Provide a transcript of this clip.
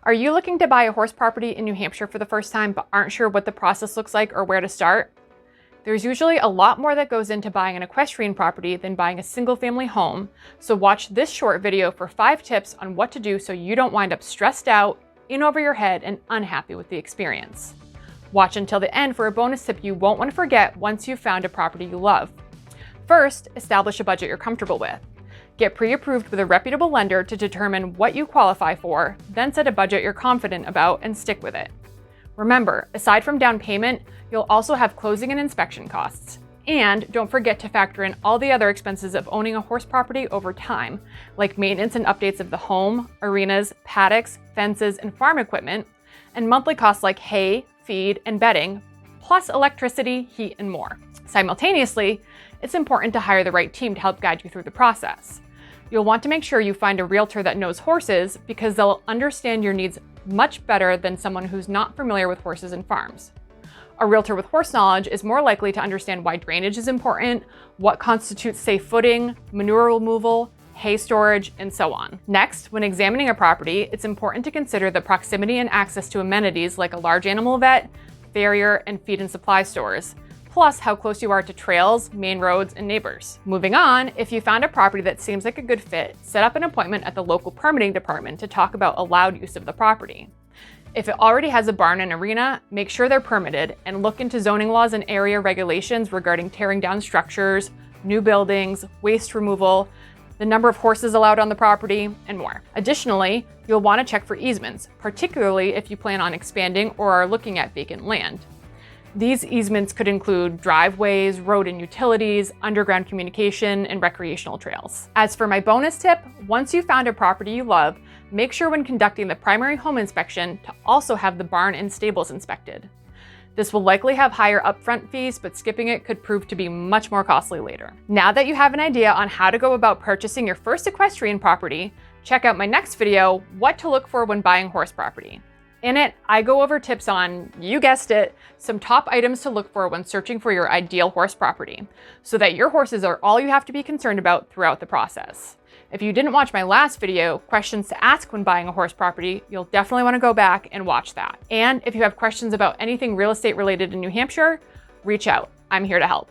Are you looking to buy a horse property in New Hampshire for the first time but aren't sure what the process looks like or where to start? There's usually a lot more that goes into buying an equestrian property than buying a single-family home, so watch this short video for 5 tips on what to do so you don't wind up stressed out, in over your head, and unhappy with the experience. Watch until the end for a bonus tip you won't want to forget once you've found a property you love. First, establish a budget you're comfortable with. Get pre-approved with a reputable lender to determine what you qualify for, then set a budget you're confident about and stick with it. Remember, aside from down payment, you'll also have closing and inspection costs. And don't forget to factor in all the other expenses of owning a horse property over time, like maintenance and updates of the home, arenas, paddocks, fences, and farm equipment, and monthly costs like hay, feed, and bedding, plus electricity, heat, and more. Simultaneously, it's important to hire the right team to help guide you through the process. You'll want to make sure you find a realtor that knows horses because they'll understand your needs much better than someone who's not familiar with horses and farms. A realtor with horse knowledge is more likely to understand why drainage is important, what constitutes safe footing, manure removal, hay storage, and so on. Next, when examining a property, it's important to consider the proximity and access to amenities like a large animal vet, farrier, and feed and supply stores, plus how close you are to trails, main roads, and neighbors. Moving on, if you found a property that seems like a good fit, set up an appointment at the local permitting department to talk about allowed use of the property. If it already has a barn and arena, make sure they're permitted and look into zoning laws and area regulations regarding tearing down structures, new buildings, waste removal, the number of horses allowed on the property, and more. Additionally, you'll want to check for easements, particularly if you plan on expanding or are looking at vacant land. These easements could include driveways, road and utilities, underground communication, and recreational trails. As for my bonus tip, once you've found a property you love, make sure when conducting the primary home inspection to also have the barn and stables inspected. This will likely have higher upfront fees, but skipping it could prove to be much more costly later. Now that you have an idea on how to go about purchasing your first equestrian property, check out my next video, What to Look For When Buying Horse Property. In it, I go over tips on, you guessed it, some top items to look for when searching for your ideal horse property, so that your horses are all you have to be concerned about throughout the process. If you didn't watch my last video, Questions to Ask When Buying a Horse Property, you'll definitely want to go back and watch that. And if you have questions about anything real estate related in New Hampshire, reach out. I'm here to help.